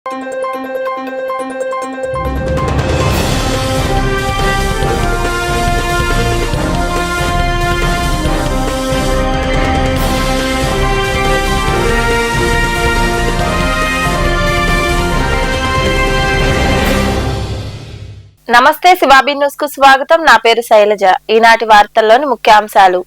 నమస్తే, శివాబీ న్యూస్ కు స్వాగతం. నా పేరు శైలజ. ఈనాటి వార్తల్లోని ముఖ్యాంశాలు.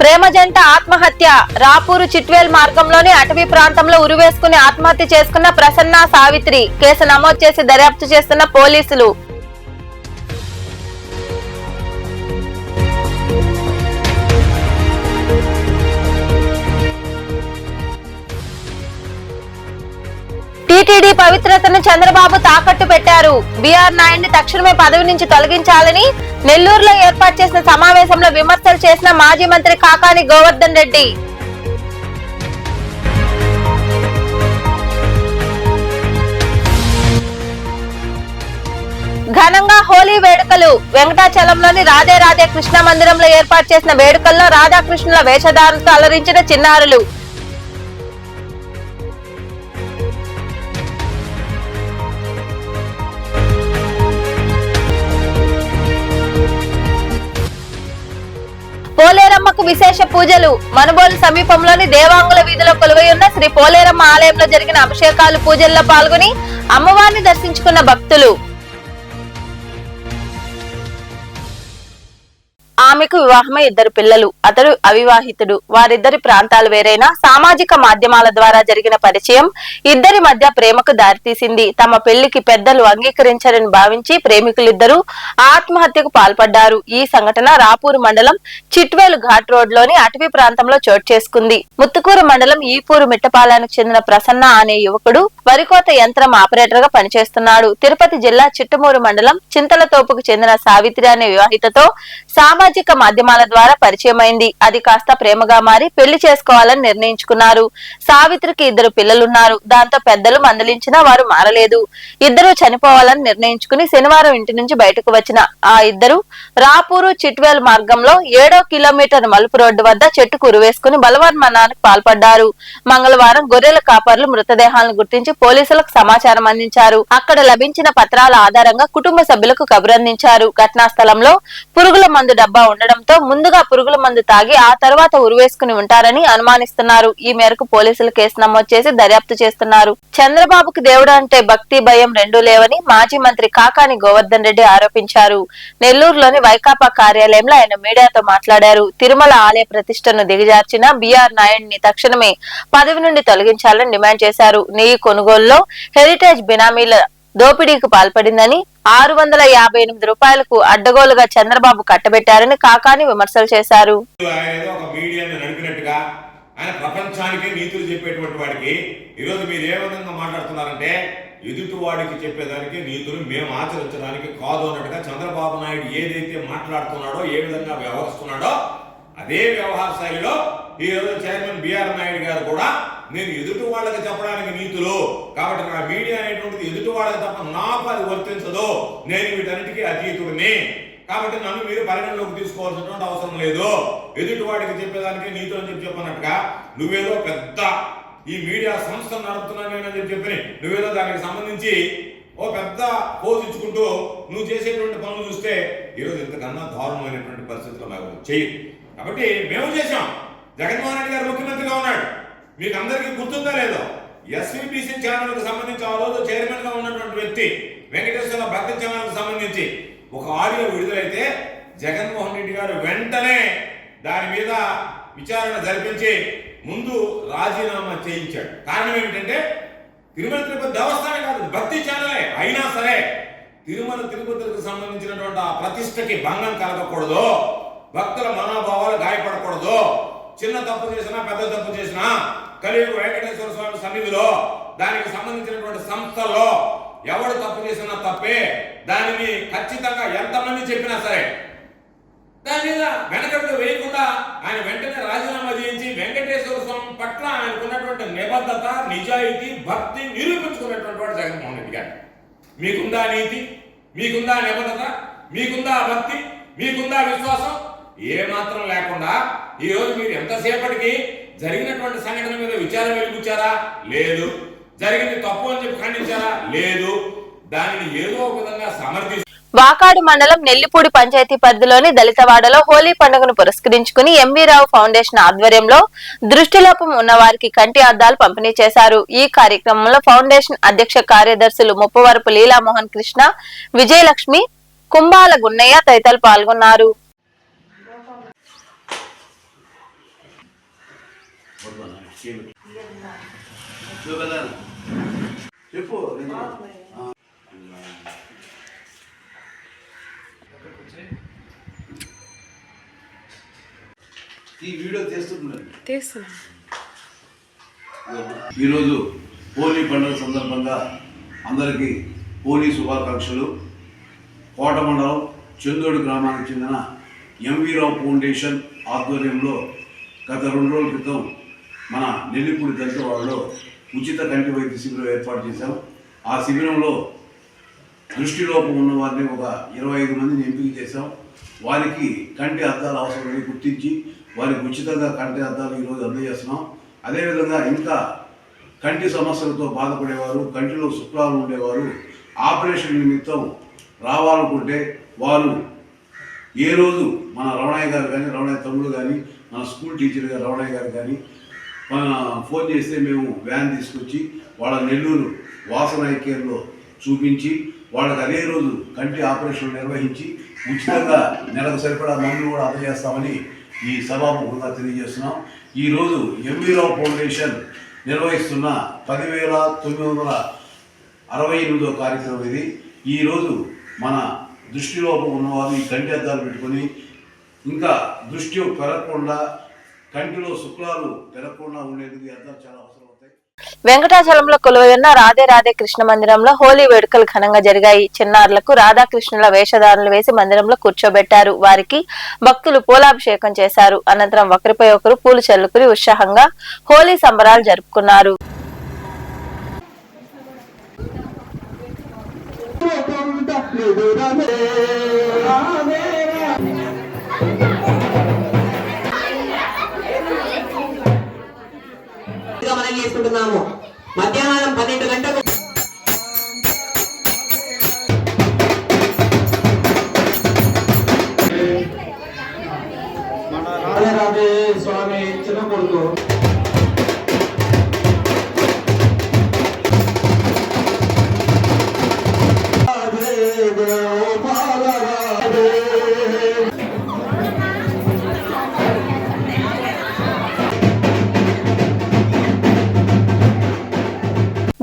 ప్రేమ జంట ఆత్మహత్య. రాపూరు చిట్వేల్ మార్గంలోని అటవీ ప్రాంతంలో ఉరివేసుకుని ఆత్మహత్య చేసుకున్న ప్రసన్న, సావిత్రి. కేసు నమోదు చేసి దర్యాప్తు చేస్తున్న పోలీసులు. టీటీడీ పవిత్రతను చంద్రబాబు తాకట్టు పెట్టారు. బీఆర్ నాయుడిని తక్షణమే పదవి నుంచి తొలగించాలని నెల్లూరులో ఏర్పాటు చేసిన సమావేశంలో విమర్శలు చేసిన మాజీ మంత్రి కాకాని గోవర్ధన్ రెడ్డి. ఘనంగా హోలీ వేడుకలు. వెంకటాచలంలోని రాధే రాధే కృష్ణ మందిరంలో ఏర్పాటు చేసిన వేడుకల్లో రాధాకృష్ణుల వేషధారణతో అలరించిన చిన్నారులు. పోలేరమ్మకు విశేష పూజలు. మనుబోలు సమీపంలోని దేవాంగుల వీధిలో కొలువై ఉన్న శ్రీ పోలేరమ్మ ఆలయంలో జరిగిన అభిషేకాలు, పూజల్లో పాల్గొని అమ్మవారిని దర్శించుకున్న భక్తులు. ఆమెకు వివాహమై 2 పిల్లలు. అతడు అవివాహితుడు. వారిద్దరి ప్రాంతాలు వేరైనా సామాజిక మాధ్యమాల ద్వారా జరిగిన పరిచయం ఇద్దరి మధ్య ప్రేమకు దారితీసింది. తమ పెళ్లికి పెద్దలు అంగీకరించారని భావించి ప్రేమికులిద్దరూ ఆత్మహత్యకు పాల్పడ్డారు. ఈ సంఘటన రాపూరు మండలం చిట్వేలు ఘాట్ రోడ్ లోని అటవీ ప్రాంతంలో చోటు చేసుకుంది. ముత్తుకూరు మండలం ఈపూరు మిట్టపాలానికి చెందిన ప్రసన్న అనే యువకుడు వరికోత యంత్రం ఆపరేటర్ గా పనిచేస్తున్నాడు. తిరుపతి జిల్లా చిట్టమూరు మండలం చింతలతోపుకు చెందిన సావిత్రి అనే వివాహితతో సామాజిక మాధ్యమాల ద్వారా పరిచయమైంది. అది కాస్త ప్రేమగా మారి పెళ్లి చేసుకోవాలని నిర్ణయించుకున్నారు. సావిత్రికి 2 పిల్లలున్నారు. దాంతో పెద్దలు మందలించినా వారు మారలేదు. ఇద్దరు చనిపోవాలని నిర్ణయించుకుని శనివారం ఇంటి నుంచి బయటకు వచ్చిన ఆ ఇద్దరు రాపూరు చిట్వేల్ మార్గంలో 7వ కిలోమీటర్ మలుపు రోడ్డు వద్ద చెట్టుకు ఉరివేసుకుని బలవన్మరణానికి పాల్పడ్డారు. మంగళవారం గొర్రెల కాపర్లు మృతదేహాలను గుర్తించి పోలీసులకు సమాచారం అందించారు. అక్కడ లభించిన పత్రాల ఆధారంగా కుటుంబ సభ్యులకు కబురందించారు. ఘటనా స్థలంలో పురుగుల మందు డబ్బా ఉండడంతో ముందుగా పురుగుల మందు తాగి ఆ తర్వాత ఉరివేసుకుని ఉంటారని అనుమానిస్తున్నారు. ఈ మేరకు పోలీసులు కేసు నమోదు చేసి దర్యాప్తు చేస్తున్నారు. చంద్రబాబుకు దేవుడు అంటే భక్తి, భయం రెండూ లేవని మాజీ మంత్రి కాకాని గోవర్ధన్ రెడ్డి ఆరోపించారు. నెల్లూరులోని వైకాపా కార్యాలయంలో ఆయన మీడియాతో మాట్లాడారు. తిరుమల ఆలయ ప్రతిష్టను దిగజార్చిన బీఆర్ నాయుడిని తక్షణమే పదవి నుండి తొలగించాలని డిమాండ్ చేశారు. నెయ్యి కొనుగోలులో హెరిటేజ్ బినామీల దోపిడీకి పాల్పడిందని, 658 రూపాయలకు అడ్డగోలుగా చంద్రబాబు కట్టబెట్టారని కాకాని విమర్శలు చేశారు. ఆయన ప్రపంచానికే నీతులు చెప్పేటువంటి వాడికి ఈరోజు మీరు ఏ విధంగా మాట్లాడుతున్నారంటే ఎదుటి వాడికి చెప్పేదానికి నీతులు మేము ఆచరించడానికి కాదు అన్నట్టుగా చంద్రబాబు నాయుడు ఏదైతే మాట్లాడుతున్నాడో, ఏ విధంగా వ్యవహరిస్తున్నాడో అదే వ్యవహార శైలిలో ఈ రోజు చైర్మన్ బీఆర్ నాయుడు గారు కూడా నేను ఎదుటి వాళ్ళకి చెప్పడానికి నీతులు కాబట్టి నా మీడియా అనేటువంటిది ఎదుటి వాళ్ళకి తప్ప నాకు అది వర్తించదు, నేను వీటన్నిటికీ అతీతుడిని కాబట్టి నన్ను మీరు పరిగణలోకి తీసుకోవాల్సినటువంటి అవసరం లేదు, ఎదుటి వాడికి చెప్పేదానికి నీతులు అని చెప్పన్నట్టుగా నువ్వేదో పెద్ద ఈ మీడియా సంస్థ నడుపుతున్నాను చెప్పి నువ్వేదో దానికి సంబంధించి ఓ పెద్ద పోజ్ ఇచ్చుకుంటూ నువ్వు చేసేటువంటి పనులు చూస్తే ఈరోజు ఇంతకన్నా దారుణమైనటువంటి పరిస్థితులు మాకు చేయదు. కాబట్టి మేము చేశాం. జగన్మోహన్ రెడ్డి గారు ముఖ్యమంత్రిగా ఉన్నాడు. మీకు అందరికీ గుర్తుందా లేదో, ఎస్వీబీసీ ఛానల్కి సంబంధించి ఆ రోజు చైర్మన్ గా ఉన్నటువంటి వ్యక్తి వెంకటేశ్వర భక్తి ఛానల్కి సంబంధించి ఒక ఆడియో విడుదలైతే జగన్మోహన్ రెడ్డి గారు వెంటనే దాని మీద విచారణ జరిపించి ముందు రాజీనామా చేయించాడు. కారణం ఏమిటంటే తిరుమల తిరుపతి దేవస్థానం కాదు, భక్తి ఛానలే అయినా సరే తిరుమల తిరుపతికి సంబంధించినటువంటి ఆ ప్రతిష్టకి భంగం కలగకూడదు, భక్తుల మనోభావాలు గాయపడకూడదు, చిన్న తప్పు చేసినా పెద్ద తప్పు చేసినా కలియుగ వెంకటేశ్వర స్వామి సన్నిధిలో దానికి సంబంధించినటువంటి సంస్థల్లో ఎవడు తప్పు చేసినా తప్పే, దానిని ఖచ్చితంగా ఎంతమంది చెప్పినా సరే దాని మీద వెనకడుగు వేయకుండా ఆయన వెంటనే రాజీనామా చేయించి వెంకటేశ్వర స్వామి పట్ల ఆయనకున్నటువంటి నిబద్ధత, నిజాయితీ, భక్తి నిరూపించుకున్నటువంటి వాడు జగన్మోహన్ రెడ్డి గారు. మీకుందా నీతి, మీకుందా నిబద్ధత, మీకుందా భక్తి, మీకుందా విశ్వాసం? ఏ మాత్రం లేకుండా ఈరోజు మీరు ఎంతసేపటికి జరిగినటువంటి సంఘటన మీద విచారం వెలిపించారా? లేదు. జరిగింది తప్పు అని చెప్పి ఖండించారా? లేదు. దానిని ఏదో ఒక విధంగా సమర్థించారు. వాకాడు మండలం నెల్లిపూడి పంచాయతీ పరిధిలోని దళితవాడలో హోలీ పండుగను పురస్కరించుకుని ఎంవీ రావు ఫౌండేషన్ ఆధ్వర్యంలో దృష్టిలోపం ఉన్న వారికి కంటి అద్దాలు పంపిణీ చేశారు. ఈ కార్యక్రమంలో ఫౌండేషన్ అధ్యక్ష కార్యదర్శులు ముప్పవరపు లీలామోహన్ కృష్ణ, విజయలక్ష్మి, కుంభాల గున్నయ్య తదితరులు పాల్గొన్నారు. ఈ వీడియో ఈరోజు హోలీ పండుగ సందర్భంగా అందరికీ హోలీ శుభాకాంక్షలు. కోట మండలం చందోడు గ్రామానికి చెందిన ఎంవీ రావు ఫౌండేషన్ ఆధ్వర్యంలో గత 2 రోజుల క్రితం మన నెల్లిపూడి దళితవాడలో ఉచిత కంటి వైద్య శిబిరం ఏర్పాటు చేశాం. ఆ శిబిరంలో దృష్టిలోపం ఉన్న వారిని ఒక 25 మందిని ఎంపిక చేశాం. వారికి కంటి అద్దాల అవసరాన్ని గుర్తించి వారికి ఉచితంగా కంటి అద్దాలు ఈరోజు అందజేస్తున్నాం. అదేవిధంగా ఇంకా కంటి సమస్యలతో బాధపడేవారు, కంటిలో శుక్లాలు ఉండేవారు ఆపరేషన్ నిమిత్తం రావాలనుకుంటే వారు ఏ రోజు మన రమణయ్య గారు కానీ, రమణయ్య తమ్ముడు కానీ, మన స్కూల్ టీచర్ గారు రమణయ్య గారు కానీ ఫోన్ చేస్తే మేము వ్యాన్ తీసుకొచ్చి వాళ్ళ నెల్లూరు వాసన ఐకేర్లో చూపించి వాళ్ళకి అదే రోజు కంటి ఆపరేషన్ నిర్వహించి ఉచితంగా నెలకు సరిపడా మందులు కూడా అందజేస్తామని ఈ సభాముఖంగా తెలియజేస్తున్నాం. ఈరోజు ఎంవీ రావు ఫౌండేషన్ నిర్వహిస్తున్న 10,968వ కార్యక్రమం ఇది. ఈరోజు మన దృష్టిలోపం ఉన్నవారు ఈ కంటి అద్దాలు పెట్టుకొని ఇంకా దృష్టి పెరగకుండా, కంటిలో శుక్లాలు పెరగకుండా ఉండేందుకు ఈ అద్దాలు చాలా అవసరం అవుతాయి. వెంకటాచలంలో కొలువైన రాధే రాధే కృష్ణ మందిరంలో హోలీ వేడుకలు ఘనంగా జరిగాయి. చిన్నారులకు రాధాకృష్ణుల వేషధారణలు వేసి మందిరంలో కూర్చోబెట్టారు. వారికి భక్తులు పూలాభిషేకం చేశారు. అనంతరం ఒకరిపై ఒకరు పూలు చల్లుకుని ఉత్సాహంగా హోలీ సంబరాలు జరుపుకున్నారు. మనం చేసుకుంటున్నాము. మధ్యాహ్నం 12 గంటలకు రాధే స్వామి చిన్న కొడుకు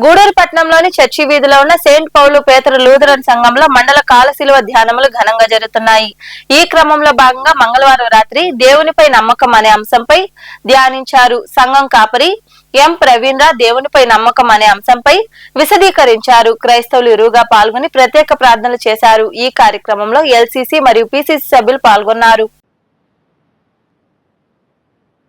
గూడూరు పట్టణంలోని చర్చి వీధిలో ఉన్న సెయింట్ పౌలు పేతురు లూథరన్ సంఘంలో మండల కాలశిలువ ధ్యానములు ఘనంగా జరుగుతున్నాయి. ఈ క్రమంలో భాగంగా మంగళవారం రాత్రి దేవునిపై నమ్మకం అనే అంశంపై ధ్యానించారు. సంఘం కాపరి ఎం ప్రవీణ్ రా దేవునిపై నమ్మకం అనే అంశంపై విశదీకరించారు. క్రైస్తవులు ఇరువుగా పాల్గొని ప్రత్యేక ప్రార్థనలు చేశారు. ఈ కార్యక్రమంలో ఎల్సీసీ మరియు పీసీసీ సభ్యులు పాల్గొన్నారు.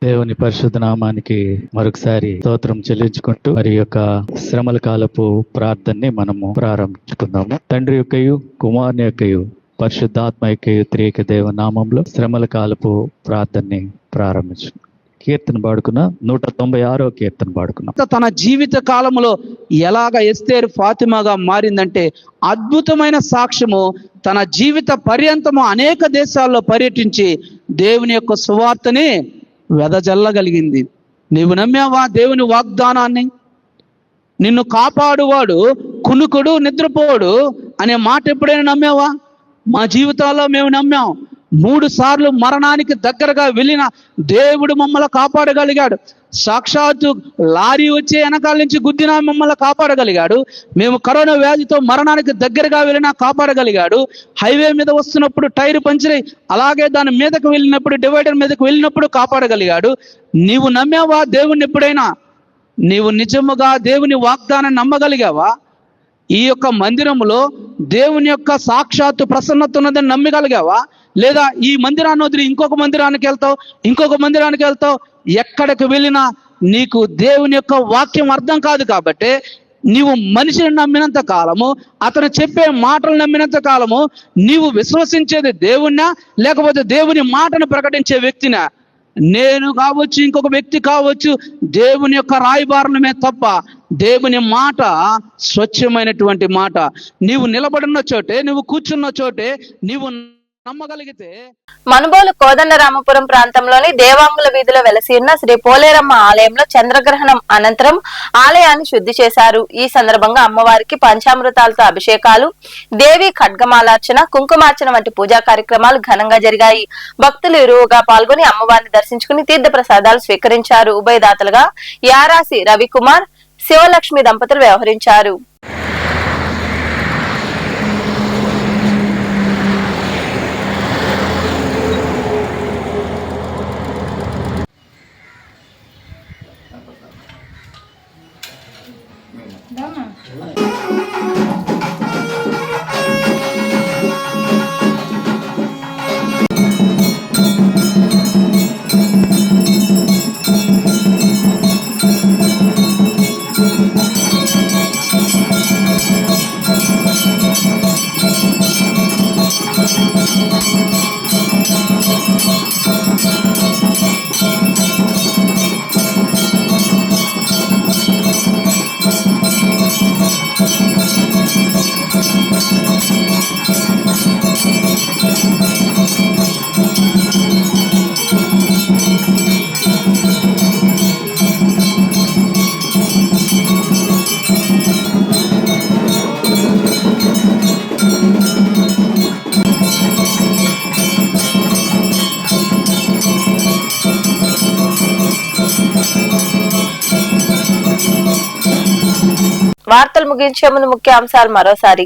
దేవుని పరిశుద్ధ నామానికి మరొకసారి స్తోత్రం చెల్లించుకుంటూ మరి యొక్క శ్రమల కాలపు ప్రార్థనని మనము ప్రారంభించుకుందాము. తండ్రి యొక్కయు కుమారుని యొక్కయు పరిశుద్ధాత్మ యొక్కయు త్రియక దేవ నామంలో శ్రమల కాలపు ప్రార్థనని ప్రారంభించు. కీర్తన పాడుకున్నా 196వ కీర్తన పాడుకున్నాం. తన జీవిత కాలంలో ఎలాగ ఎస్తేరు ఫాతిమాగా మారిందంటే అద్భుతమైన సాక్ష్యము. తన జీవిత పర్యంతము అనేక దేశాల్లో పర్యటించి దేవుని యొక్క సువార్తని వెదజల్లగలిగింది. నీవు నమ్మావా దేవుని వాగ్దానాన్ని? నిన్ను కాపాడువాడు కునుకుడు నిద్రపోడు అనే మాట ఎప్పుడైనా నమ్మావా? మా జీవితాల్లో మేము నమ్మాం. 3 సార్లు మరణానికి దగ్గరగా వెళ్ళిన దేవుడు మమ్మల్ని కాపాడగలిగాడు. సాక్షాత్తు లారీ వచ్చే వెనకాల నుంచి గుద్దిన మమ్మల్ని కాపాడగలిగాడు. మేము కరోనా వ్యాధితో మరణానికి దగ్గరగా వెళ్ళినా కాపాడగలిగాడు. హైవే మీద వస్తున్నప్పుడు టైర్ పంచరై అలాగే దాని మీదకు వెళ్ళినప్పుడు, డివైడర్ మీదకు వెళ్ళినప్పుడు కాపాడగలిగాడు. నీవు నమ్మావా దేవుణ్ణి? ఎప్పుడైనా నీవు నిజముగా దేవుని వాగ్దానాన్ని నమ్మగలిగావా? ఈ యొక్క మందిరంలో దేవుని యొక్క సాక్షాత్తు ప్రసన్నత ఉన్నదని నమ్మగలిగావా? లేదా ఈ మందిరాన్ని వదిలి ఇంకొక మందిరానికి వెళ్తావు. ఎక్కడికి వెళ్ళినా నీకు దేవుని యొక్క వాక్యం అర్థం కాదు. కాబట్టి నీవు మనిషిని నమ్మినంత కాలము, అతను చెప్పే మాటలు నమ్మినంత కాలము నీవు విశ్వసించేది దేవుణ్ణా లేకపోతే దేవుని మాటను ప్రకటించే వ్యక్తినా? నేను కావచ్చు, ఇంకొక వ్యక్తి కావచ్చు, దేవుని యొక్క రాయబారణమే తప్ప దేవుని మాట స్వచ్ఛమైనటువంటి మాట. నీవు నిలబడిన చోటే, నువ్వు కూర్చున్న చోటే నీవు నమ్మగలిగితే. మనుబోలు కోదండరామపురం ప్రాంతంలోని దేవాంగుల వీధిలో వెలసి ఉన్న శ్రీ పోలేరమ్మ ఆలయంలో చంద్రగ్రహణం అనంతరం ఆలయాన్ని శుద్ధి చేశారు. ఈ సందర్భంగా అమ్మవారికి పంచామృతాలతో అభిషేకాలు, దేవి ఖడ్గమాలార్చన, కుంకుమార్చన వంటి పూజా కార్యక్రమాలు ఘనంగా జరిగాయి. భక్తులు ఇరువుగా పాల్గొని అమ్మవారిని దర్శించుకుని తీర్థ ప్రసాదాలు స్వీకరించారు. ఉభయదాతలుగా యారాసి రవికుమార్, శివలక్ష్మి దంపతులు వ్యవహరించారు. వార్తలు ముగించే ముందు ముఖ్య అంశాలు మరోసారి.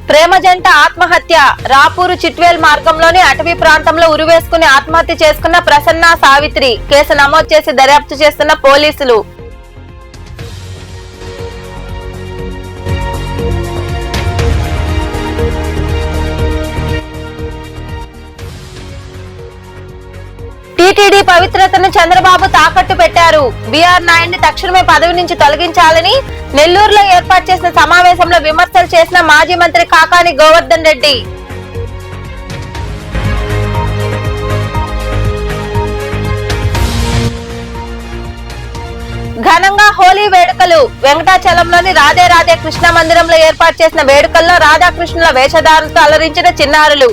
ప్రేమ జంట ఆత్మహత్య. రాపూరు చిట్వేల్ మార్గంలోని అటవీ ప్రాంతంలో ఉరివేసుకుని ఆత్మహత్య చేసుకున్న ప్రసన్న, సావిత్రి. కేసు నమోదు చేసి దర్యాప్తు చేస్తున్న పోలీసులు. టీటీడీ పవిత్రతను చంద్రబాబు తాకట్టు పెట్టారు. బీఆర్ నాయుడిని తక్షణమే పదవి నుంచి తొలగించాలని నెల్లూరులో ఏర్పాటు చేసిన సమావేశంలో విమర్శలు చేసిన మాజీ మంత్రి కాకాని గోవర్ధన్ రెడ్డి. ఘనంగా హోలీ వేడుకలు. వెంకటాచలంలోని రాధే రాధే కృష్ణ మందిరంలో ఏర్పాటు చేసిన వేడుకల్లో రాధాకృష్ణుల వేషధారులతో అలరించిన చిన్నారులు.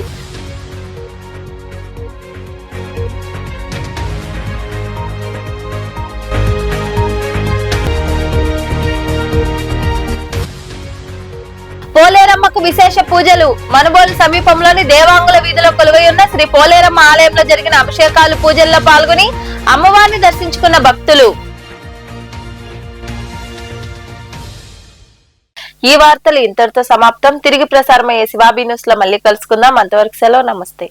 పోలేరమ్మకు విశేష పూజలు. మనుబోలు సమీపంలోని దేవాంగుల వీధిలో కొలువై ఉన్న శ్రీ పోలేరమ్మ ఆలయంలో జరిగిన అభిషేకాలు, పూజల్లో పాల్గొని అమ్మవారిని దర్శించుకున్న భక్తులు. ఈ వార్తలు ఇంతటితో సమాప్తం. తిరిగి ప్రసారమయ్యే శివాబీ న్యూస్ లో మళ్ళీ కలుసుకుందాం. అంతవరకు సెలవు. నమస్తే.